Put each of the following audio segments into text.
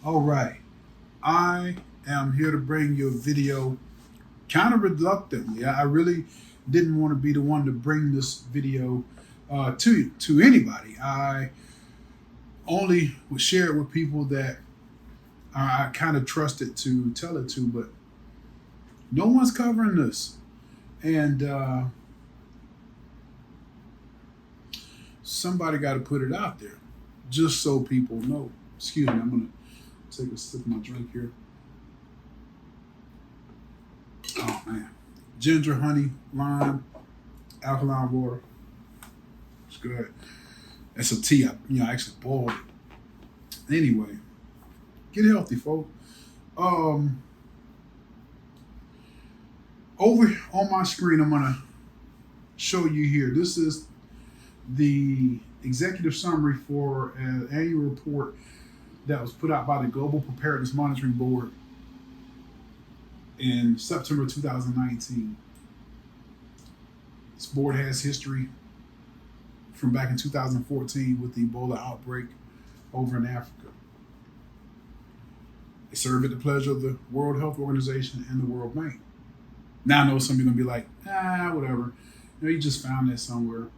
All right, I am here to bring you a video kind of reluctantly. I really didn't want to be the one to bring this video to anybody. I only would share it with people that I kind of trusted to tell it to, but no one's covering this. And somebody got to put it out there just so people know. Excuse me, I'm going to take a sip of my drink here. Oh, man. Ginger, honey, lime, alkaline water. It's good. That's a tea. I actually boiled it. Anyway, get healthy, folks. Over on my screen, I'm going to show you here. This is the executive summary for an annual report that was put out by the Global Preparedness Monitoring Board in September 2019. This board has history from back in 2014 with the Ebola outbreak over in Africa. They serve at the pleasure of the World Health Organization and the World Bank. Now I know some of you are going to be like, whatever. You just found that somewhere.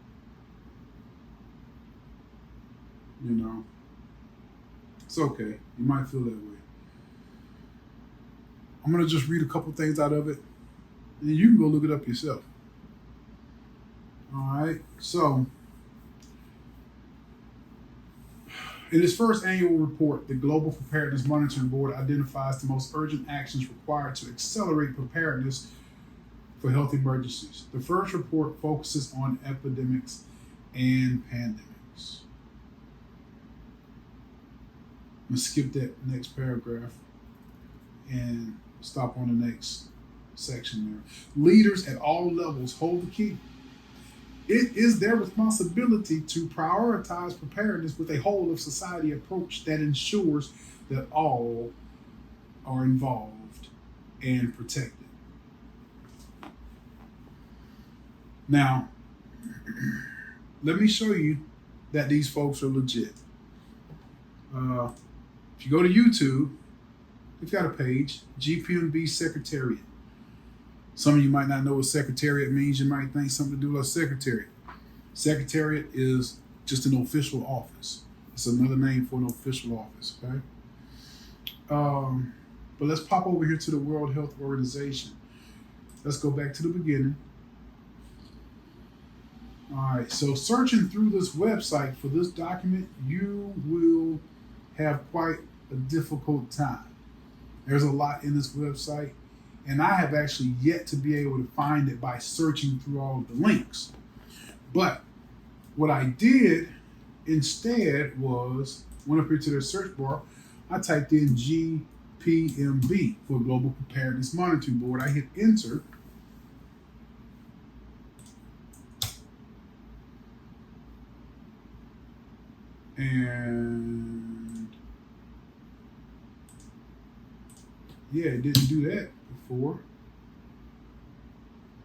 It's okay. You might feel that way. I'm going to just read a couple things out of it, and you can go look it up yourself. All right. So, in its first annual report, the Global Preparedness Monitoring Board identifies the most urgent actions required to accelerate preparedness for health emergencies. The first report focuses on epidemics and pandemics. I'm going to skip that next paragraph and stop on the next section there. Leaders at all levels hold the key. It is their responsibility to prioritize preparedness with a whole of society approach that ensures that all are involved and protected. Now, let me show you that these folks are legit. If you go to YouTube, they've got a page, GPMB Secretariat. Some of you might not know what secretariat means. You might think something to do with a secretariat. Secretariat is just an official office. It's another name for an official office, okay? But let's pop over here to the World Health Organization. Let's go back to the beginning. All right, so searching through this website for this document, you will have quite a difficult time. There's a lot in this website, and I have actually yet to be able to find it by searching through all of the links. But what I did instead was, went up here to the search bar, I typed in GPMB for Global Preparedness Monitoring Board. I hit enter. And yeah, it didn't do that before.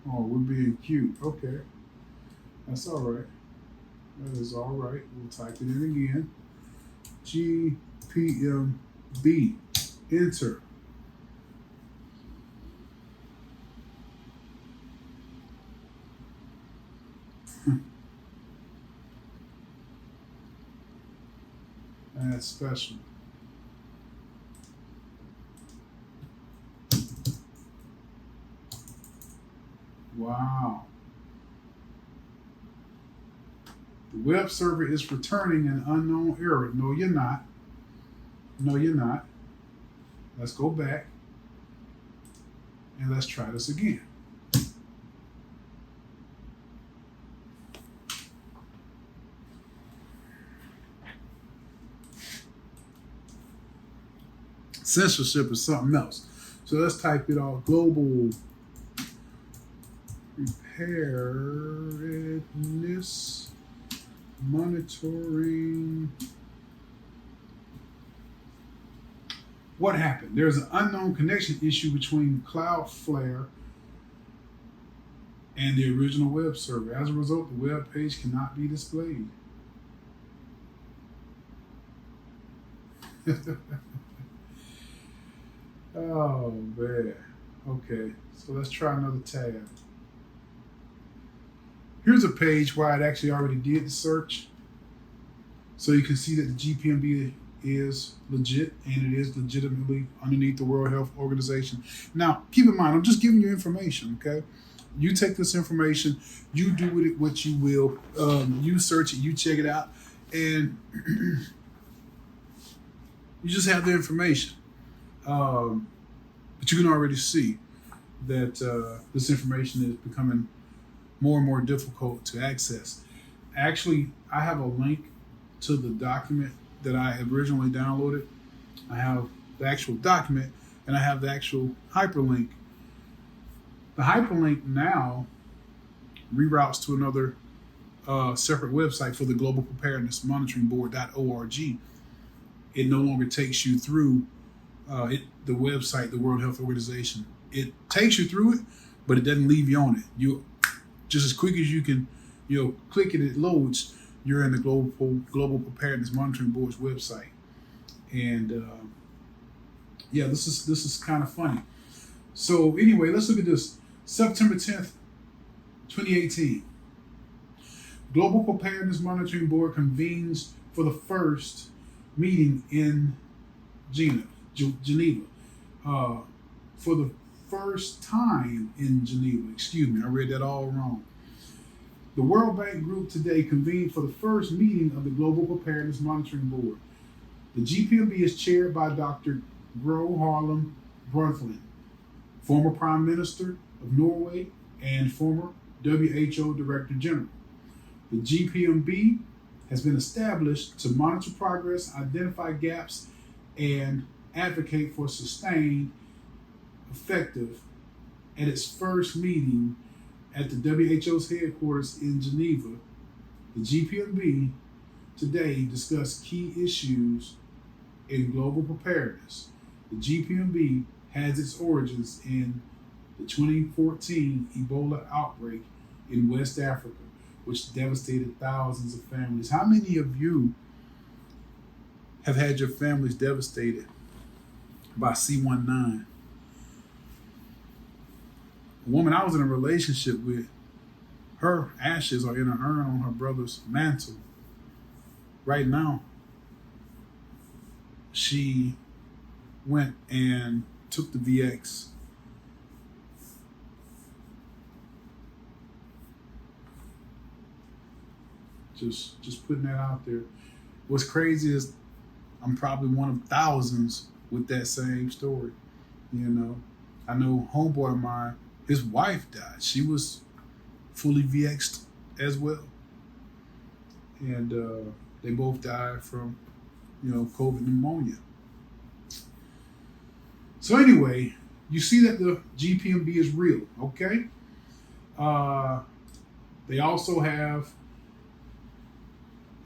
Oh, we're being cute. Okay. That's all right. That is all right. We'll type it in again. GPMB. Enter. That's special. Wow. The web server is returning an unknown error. No, you're not. No, you're not. Let's go back and let's try this again. Censorship is something else. So let's type it all. Global Preparedness Monitoring. What happened? There's an unknown connection issue between Cloudflare and the original web server. As a result, the web page cannot be displayed. Oh, man. Okay, so let's try another tab. Here's a page where I'd actually already did the search. So you can see that the GPMB is legit, and it is legitimately underneath the World Health Organization. Now, keep in mind, I'm just giving you information, okay? You take this information, you do with it what you will. You search it, you check it out, and you just have the information. But you can already see that this information is becoming more and more difficult to access. Actually, I have a link to the document that I originally downloaded. I have the actual document and I have the actual hyperlink. The hyperlink now reroutes to another separate website for the Global Preparedness Monitoring Board.org. It no longer takes you through the website, the World Health Organization. It takes you through it, but it doesn't leave you on it. You just as quick as you can, click it, it loads. You're in the Global Preparedness Monitoring Board's website, and this is kind of funny. So anyway, let's look at this. September 10th, 2018. Global Preparedness Monitoring Board convenes for the first meeting in Geneva. For the first time in Geneva. Excuse me, I read that all wrong. The World Bank Group today convened for the first meeting of the Global Preparedness Monitoring Board. The GPMB is chaired by Dr. Gro Harlem Brundtland, former Prime Minister of Norway and former WHO Director General. The GPMB has been established to monitor progress, identify gaps, and advocate for sustained, effective. At its first meeting at the WHO's headquarters in Geneva, the GPMB today discussed key issues in global preparedness. The GPMB has its origins in the 2014 Ebola outbreak in West Africa, which devastated thousands of families. How many of you have had your families devastated by C19? A woman I was in a relationship with, her ashes are in an urn on her brother's mantle. Right now, she went and took the VX. Just putting that out there. What's crazy is I'm probably one of thousands with that same story. I know homeboy of mine, his wife died. She was fully VX'd as well. And they both died from, COVID pneumonia. So anyway, you see that the GPMB is real, okay? They also have,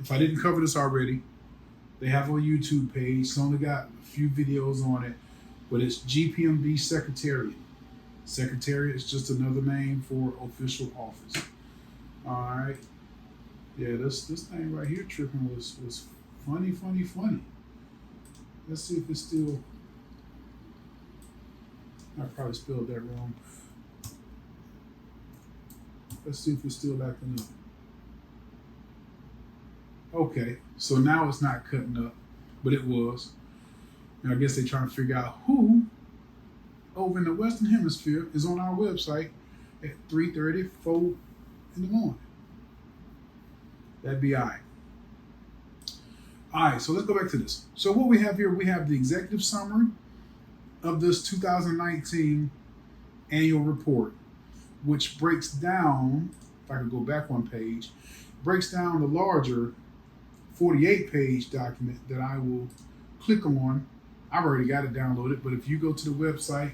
if I didn't cover this already, they have a YouTube page. It's only got a few videos on it, but it's GPMB Secretariat. Secretariat is just another name for official office. All right. Yeah, this thing right here tripping was funny. Let's see if it's still. I probably spelled that wrong. Let's see if it's still acting up. Okay, so now it's not cutting up, but it was. And I guess they're trying to figure out who over in the Western Hemisphere is on our website at 3:30, 4 in the morning. That'd be all right. All right, so let's go back to this. So what we have here, we have the executive summary of this 2019 annual report, which breaks down, if I could go back one page, breaks down the larger 48-page document that I will click on. I've already got it downloaded, but if you go to the website,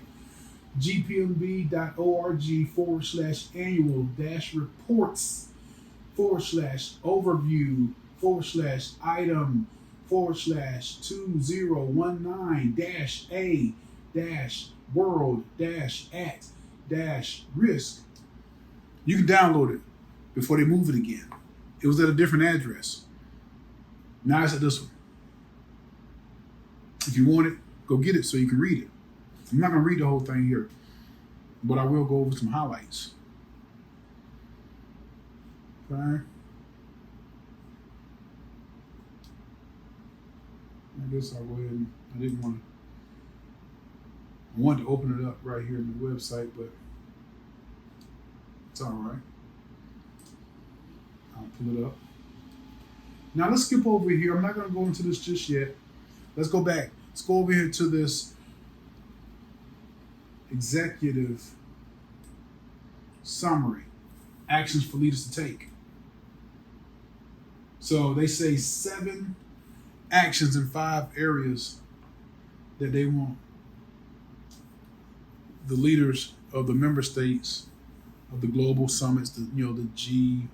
gpmb.org/overview/item/2019-a-world-at-risk, you can download it before they move it again. It was at a different address. Now it's at this one. If you want it, go get it so you can read it. I'm not going to read the whole thing here, but I will go over some highlights. Okay. I guess I'll go ahead and, I wanted to open it up right here in the website, but it's all right. I'll pull it up. Now let's skip over here. I'm not going to go into this just yet. Let's go back. Let's go over here to this executive summary. Actions for leaders to take. So they say 7 actions in 5 areas that they want the leaders of the member states of the global summits, the G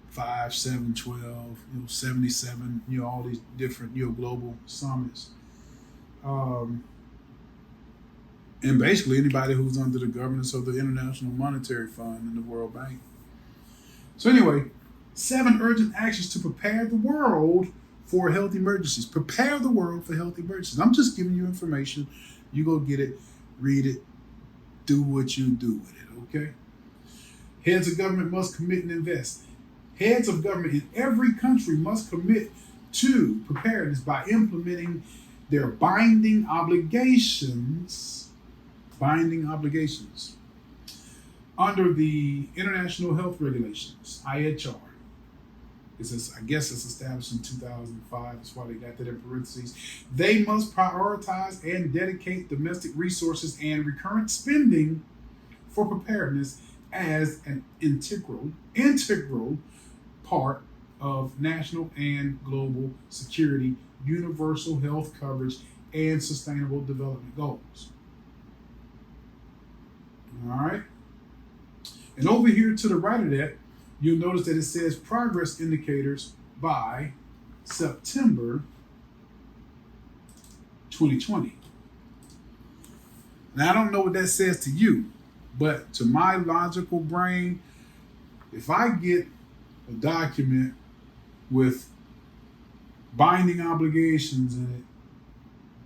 5, 7, 12, 77, all these different global summits. And basically anybody who's under the governance of the International Monetary Fund and the World Bank. So anyway, 7 urgent actions to prepare the world for health emergencies. Prepare the world for health emergencies. I'm just giving you information. You go get it, read it, do what you do with it, okay? Heads of government must commit and invest. Heads of government in every country must commit to preparedness by implementing their binding obligations under the International Health Regulations, IHR. I guess it's established in 2005. That's why they got that in parentheses. They must prioritize and dedicate domestic resources and recurrent spending for preparedness as an integral part of national and global security, universal health coverage, and sustainable development goals. All right. And over here to the right of that, you'll notice that it says progress indicators by September 2020. Now, I don't know what that says to you, but to my logical brain, if I get a document with binding obligations in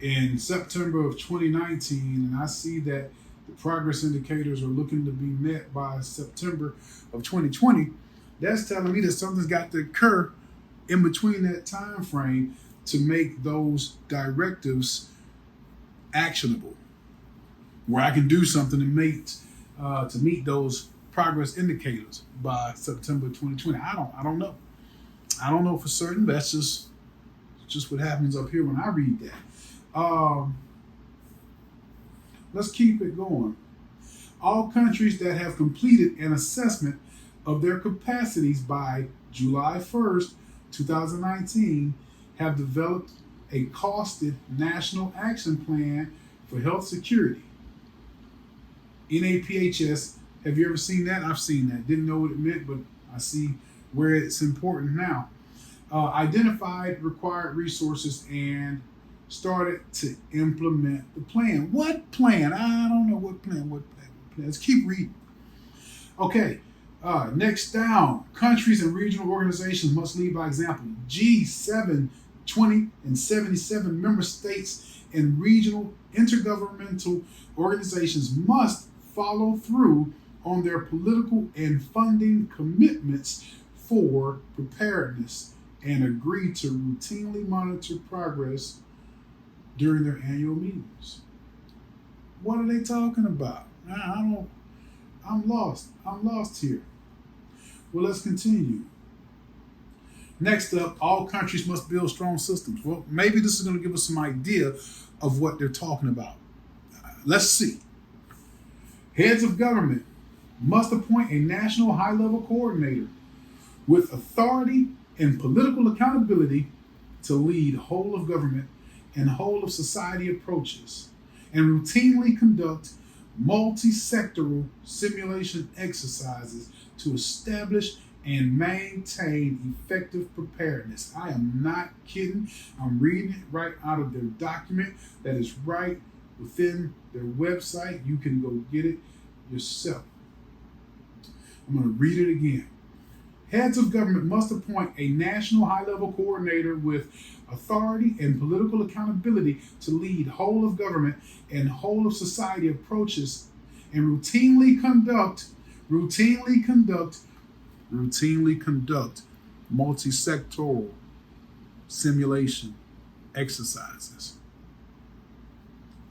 it in September of 2019, and I see that the progress indicators are looking to be met by September of 2020, that's telling me that something's got to occur in between that time frame to make those directives actionable, where I can do something to meet those progress indicators by September 2020. I don't know. I don't know for certain, but that's just what happens up here when I read that. Let's keep it going. All countries that have completed an assessment of their capacities by July 1st, 2019, have developed a costed national action plan for health security. NAPHS, have you ever seen that? I've seen that. Didn't know what it meant, but I see where it's important now. Identified required resources and started to implement the plan. What plan? I don't know what plan. Let's keep reading. Okay, next down. Countries and regional organizations must lead by example. G7, 20, and 77 member states and regional intergovernmental organizations must follow through on their political and funding commitments for preparedness and agree to routinely monitor progress during their annual meetings. What are they talking about? I'm lost. I'm lost here. Well, let's continue. Next up, all countries must build strong systems. Well, maybe this is going to give us some idea of what they're talking about. Let's see. Heads of government must appoint a national high-level coordinator with authority and political accountability to lead whole of government and whole of society approaches and routinely conduct multi-sectoral simulation exercises to establish and maintain effective preparedness. I am not kidding. I'm reading it right out of their document that is right within their website. You can go get it yourself. I'm going to read it again. Heads of government must appoint a national high-level coordinator with authority, and political accountability to lead whole of government and whole of society approaches and routinely conduct multi-sectoral simulation exercises.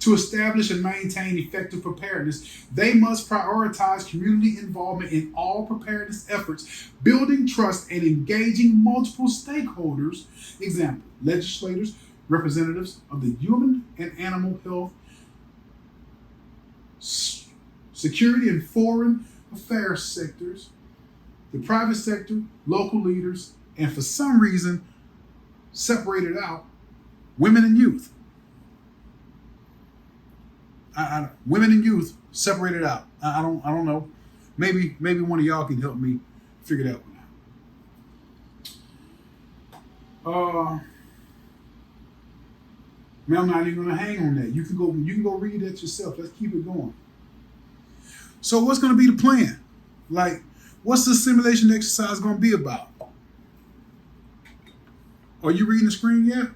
To establish and maintain effective preparedness, they must prioritize community involvement in all preparedness efforts, building trust and engaging multiple stakeholders, example, legislators, representatives of the human and animal health, security and foreign affairs sectors, the private sector, local leaders, and for some reason, separated out, women and youth. Women and youth separated out. I don't know. Maybe one of y'all can help me figure that one out. Man, I'm not even gonna hang on that. You can go read that yourself. Let's keep it going. So what's gonna be the plan? Like, what's the simulation exercise gonna be about? Are you reading the screen yet?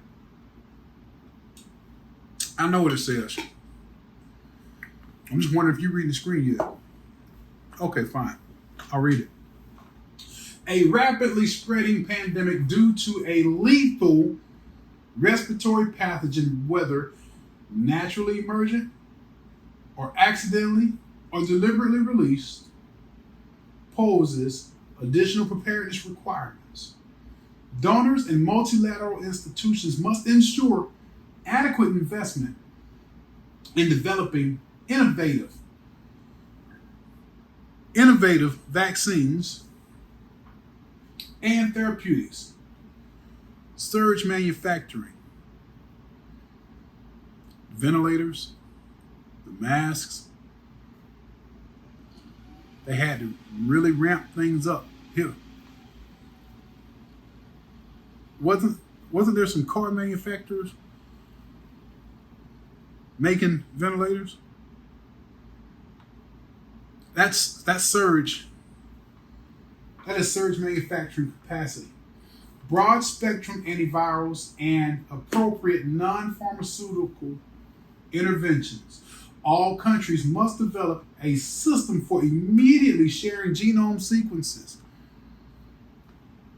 I know what it says. I'm just wondering if you're reading the screen yet. Okay, fine. I'll read it. A rapidly spreading pandemic due to a lethal respiratory pathogen, whether naturally emergent or accidentally or deliberately released, poses additional preparedness requirements. Donors and multilateral institutions must ensure adequate investment in developing innovative vaccines and therapeutics, surge manufacturing, ventilators, the masks. They had to really ramp things up here. Wasn't there some car manufacturers making ventilators? That's surge. That is surge manufacturing capacity. Broad spectrum antivirals and appropriate non-pharmaceutical interventions. All countries must develop a system for immediately sharing genome sequences,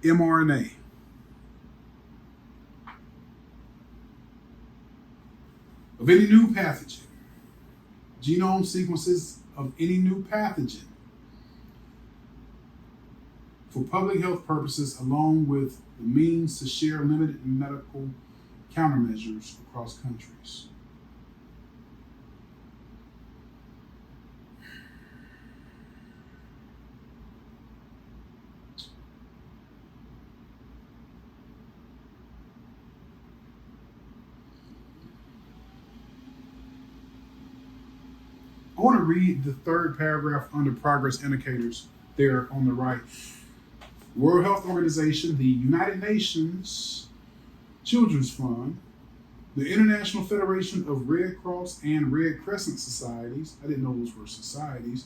mRNA. Of any new pathogen, genome sequences of any new pathogen for public health purposes, along with the means to share limited medical countermeasures across countries. I want to read the third paragraph under progress indicators there on the right. World Health Organization, the United Nations Children's Fund, the International Federation of Red Cross and Red Crescent Societies, I didn't know those were societies,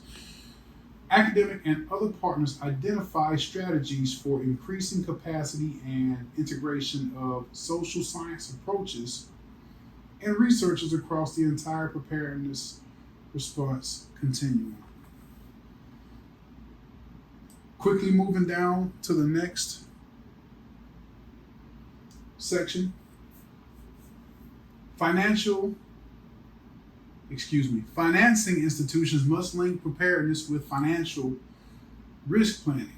academic and other partners identify strategies for increasing capacity and integration of social science approaches and researchers across the entire preparedness response continuum. Quickly moving down to the next section. Financing institutions must link preparedness with financial risk planning.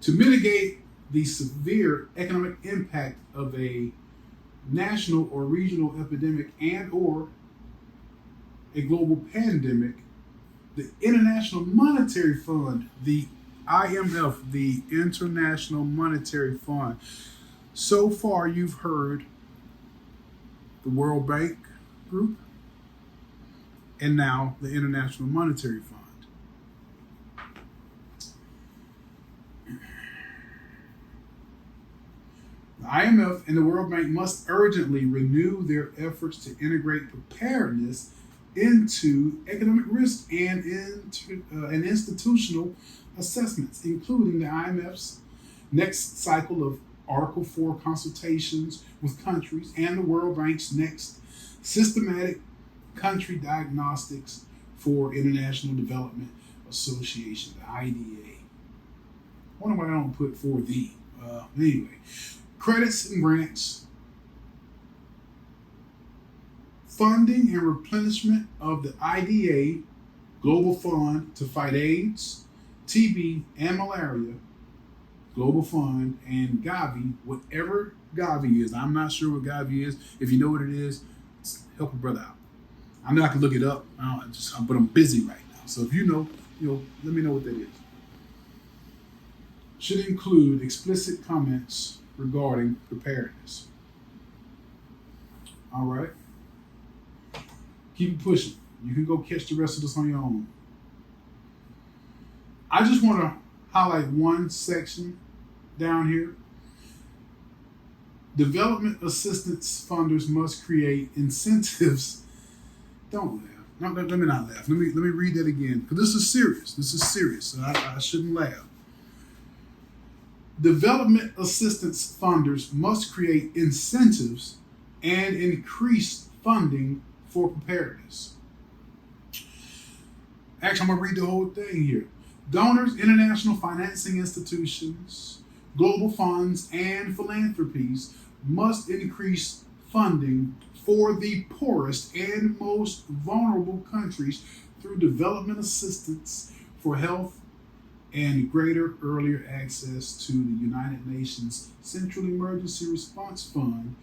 To mitigate the severe economic impact of a national or regional epidemic and or a global pandemic, the International Monetary Fund, the IMF, the International Monetary Fund. So far you've heard the World Bank Group and now the International Monetary Fund. The IMF and the World Bank must urgently renew their efforts to integrate preparedness into economic risk and institutional assessments, including the IMF's Next cycle of Article 4 consultations with countries and the World Bank's next systematic country diagnostics for International Development Association, the IDA. I wonder why I don't put for the. Anyway, credits and grants, funding and replenishment of the IDA Global Fund to fight AIDS, TB, and malaria. Global Fund and Gavi, whatever Gavi is. I'm not sure what Gavi is. If you know what it is, help a brother out. I know I can look it up, but I'm busy right now. So if you know, let me know what that is. Should include explicit comments regarding preparedness. All right. Keep it pushing. You can go catch the rest of this on your own. I just want to highlight one section down here. Development assistance funders must create incentives. Don't laugh. No, let me not laugh. Let me read that again, because this is serious. This is serious. So I shouldn't laugh. Development assistance funders must create incentives and increase funding for preparedness. Actually, I'm going to read the whole thing here. Donors, international financing institutions, global funds, and philanthropies must increase funding for the poorest and most vulnerable countries through development assistance for health and greater earlier access to the United Nations Central Emergency Response Fund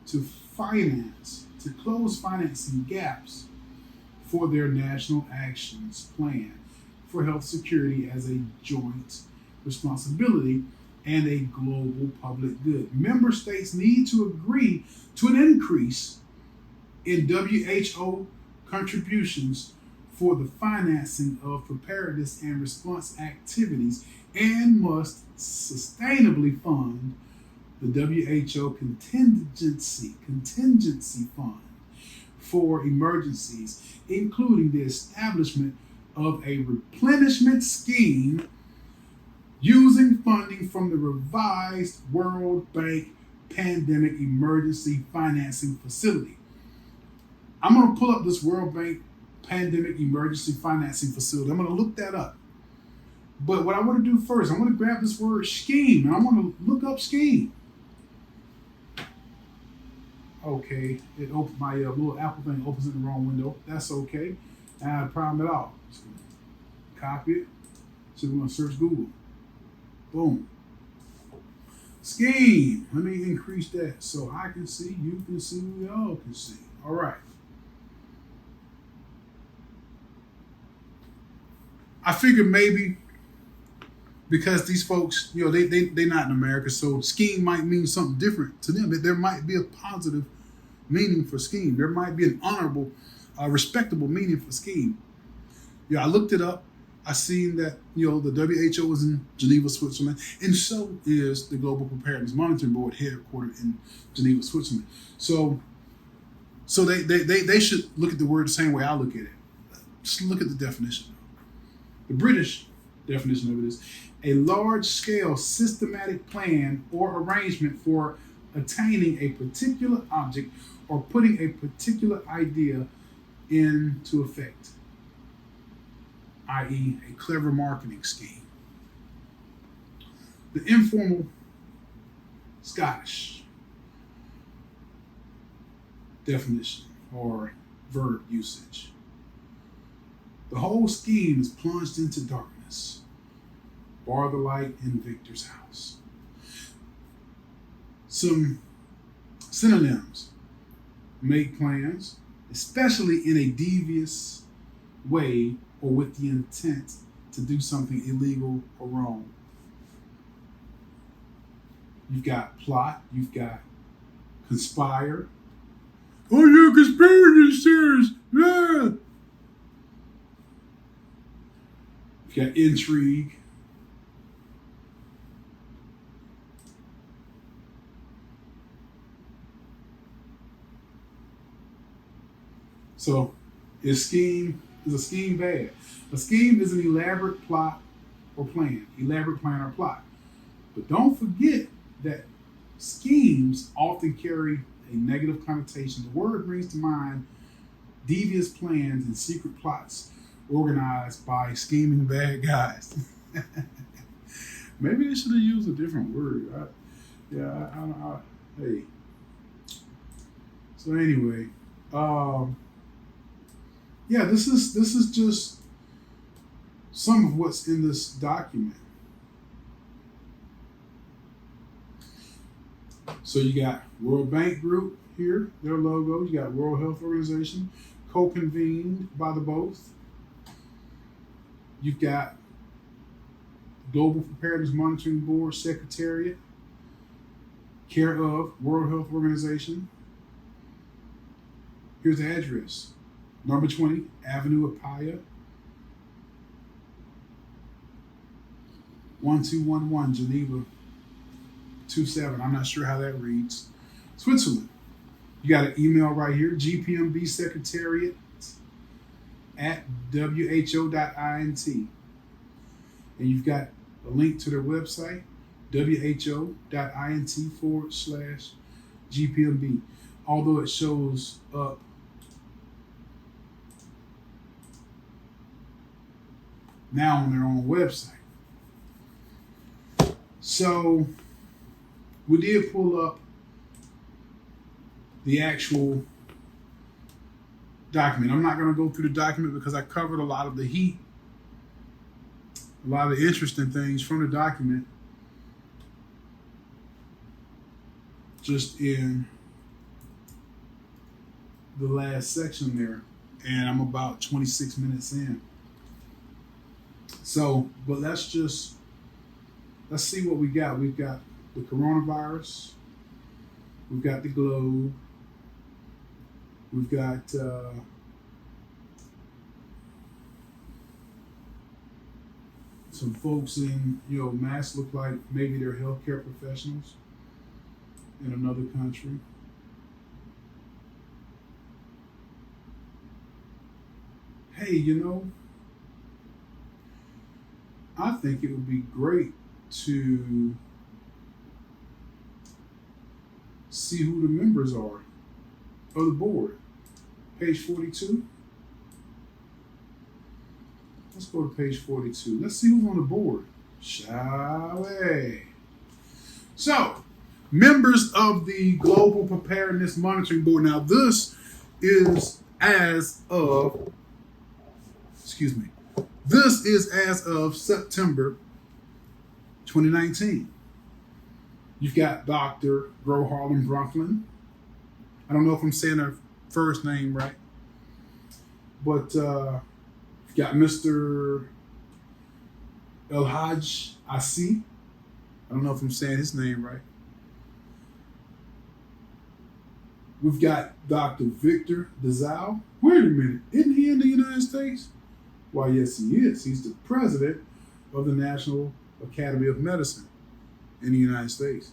to close financing gaps for their national actions plan for health security as a joint responsibility and a global public good. Member states need to agree to an increase in WHO contributions for the financing of preparedness and response activities and must sustainably fund the WHO contingency fund for emergencies, including the establishment of a replenishment scheme using funding from the revised World Bank Pandemic Emergency Financing Facility. I'm going to pull up this World Bank Pandemic Emergency Financing Facility. I'm going to look that up. But what I want to do first, I want to grab this word scheme, and I want to look up scheme. Okay, it opened my little Apple thing opens in the wrong window. That's okay. I had a problem at all. Just gonna copy it. So we're going to search Google. Boom. Scheme. Let me increase that so I can see, you can see, we all can see. All right. I figured maybe because these folks, they're not in America, so scheme might mean something different to them. There might be a positive meaning for scheme. There might be an honorable, respectable meaning for scheme. I looked it up. I seen that, the WHO is in Geneva, Switzerland, and so is the Global Preparedness Monitoring Board headquartered in Geneva, Switzerland. So they should look at the word the same way I look at it. Just look at the definition. The British definition of it is a large-scale systematic plan or arrangement for attaining a particular object or putting a particular idea into effect, i.e. a clever marketing scheme. The informal Scottish definition or verb usage. The whole scheme is plunged into darkness. Bar the light in Victor's house. Some synonyms: make plans, especially in a devious way or with the intent to do something illegal or wrong. You've got plot, you've got conspire. Oh, you're conspiracy theorists! Yeah. You've got intrigue. So, is a scheme bad? A scheme is an elaborate plot or plan. Elaborate plan or plot. But don't forget that schemes often carry a negative connotation. The word brings to mind devious plans and secret plots organized by scheming bad guys. Maybe they should have used a different word. Hey. So anyway, this is just some of what's in this document. So you got World Bank Group here, their logo. You got World Health Organization, co-convened by the both. You've got Global Preparedness Monitoring Board Secretariat, care of World Health Organization. Here's the address. Number 20, Avenue Apaya, 1211, Geneva 27. I'm not sure how that reads. Switzerland. You got an email right here, GPMB Secretariat at who.int. And you've got a link to their website, who.int/GPMB. Although it shows up now on their own website. So we did pull up the actual document. I'm not going to go through the document because I covered a lot of the heat, a lot of the interesting things from the document just in the last section there. And I'm about 26 minutes in. So, but let's see what we got. We've got the coronavirus. We've got the globe. We've got some folks in, masks look like maybe they're healthcare professionals in another country. Hey, I think it would be great to see who the members are of the board. Page 42. Let's go to page 42. Let's see who's on the board, shall we? So, members of the Global Preparedness Monitoring Board. Now, this is as of September 2019. You've got Dr. Gro Harlem Brundtland. I don't know if I'm saying her first name right, but you've got Mr. Elhaj Asi. I don't know if I'm saying his name right. We've got Dr. Victor Dezal. Wait a minute, isn't he in the United States? Why, yes, he is. He's the president of the National Academy of Medicine in the United States.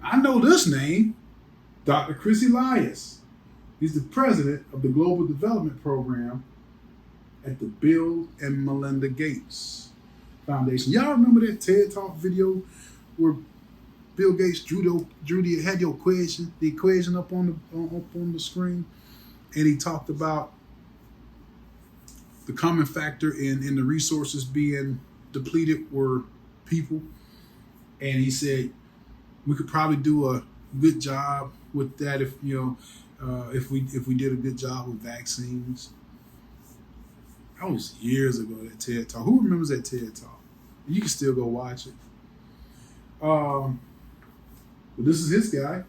I know this name, Dr. Chris Elias. He's the president of the Global Development Program at the Bill and Melinda Gates Foundation. Y'all remember that TED Talk video where Bill Gates had the equation up on the screen, and he talked about the common factor in the resources being depleted were people, and he said we could probably do a good job with that if we did a good job with vaccines. That was years ago, that TED Talk. Who remembers that TED Talk? You can still go watch it. But this is his guy.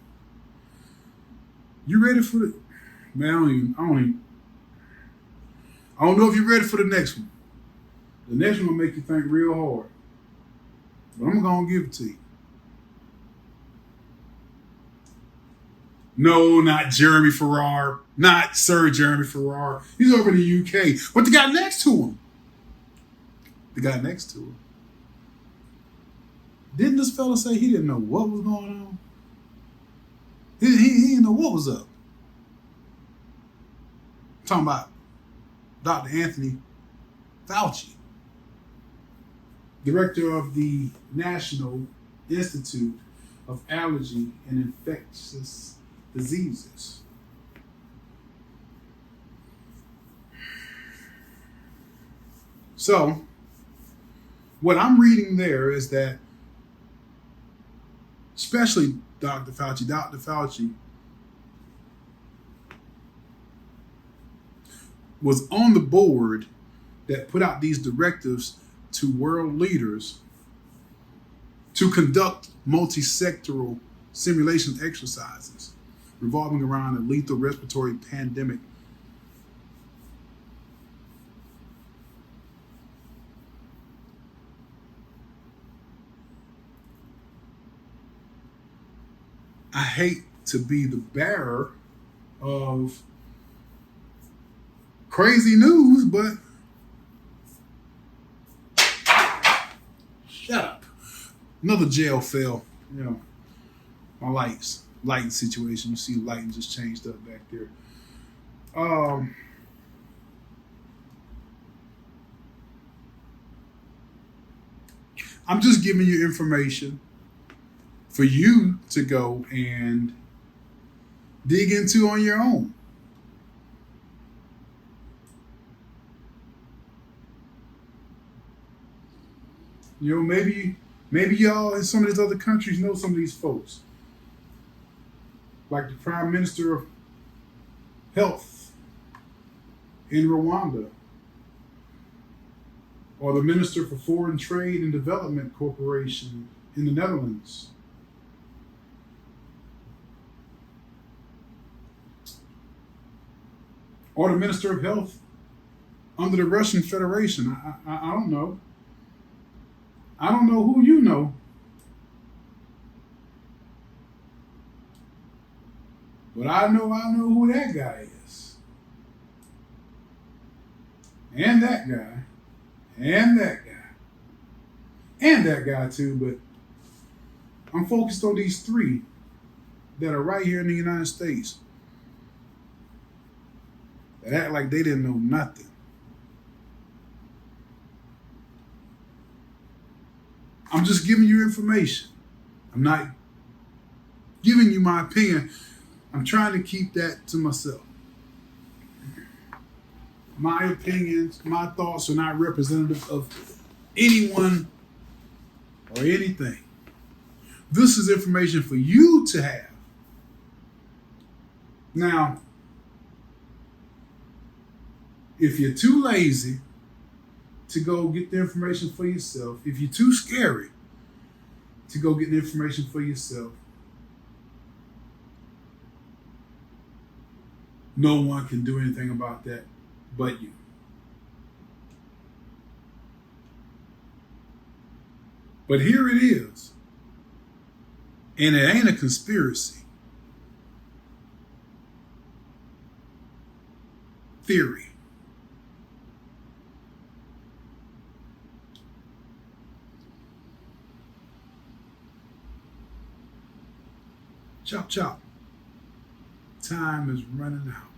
You ready for the? Man, I don't know if you're ready for the next one. The next one will make you think real hard. But I'm gonna give it to you. No, not Jeremy Farrar. Not Sir Jeremy Farrar. He's over in the UK. But the guy next to him. Didn't this fella say he didn't know what was going on? He didn't know what was up. I'm talking about Dr. Anthony Fauci, director of the National Institute of Allergy and Infectious Diseases. So, what I'm reading there is that, especially Dr. Fauci was on the board that put out these directives to world leaders to conduct multi-sectoral simulation exercises revolving around a lethal respiratory pandemic. I hate to be the bearer of crazy news, but shut up. Another jail fell. You know, my lighting situation. You see, lighting just changed up back there. I'm just giving you information for you to go and dig into on your own. You know, maybe y'all in some of these other countries know some of these folks. Like the Prime Minister of Health in Rwanda. Or the Minister for Foreign Trade and Development Corporation in the Netherlands. Or the Minister of Health under the Russian Federation. I don't know. I don't know who you know. But I know who that guy is. And that guy. And that guy. And that guy too, but I'm focused on these three that are right here in the United States. That act like they didn't know nothing. I'm just giving you information. I'm not giving you my opinion. I'm trying to keep that to myself. My opinions, my thoughts are not representative of anyone or anything. This is information for you to have. Now, if you're too lazy to go get the information for yourself, if you're too scary to go get the information for yourself, no one can do anything about that but you. But here it is. And it ain't a conspiracy theory. Chop, chop. Time is running out.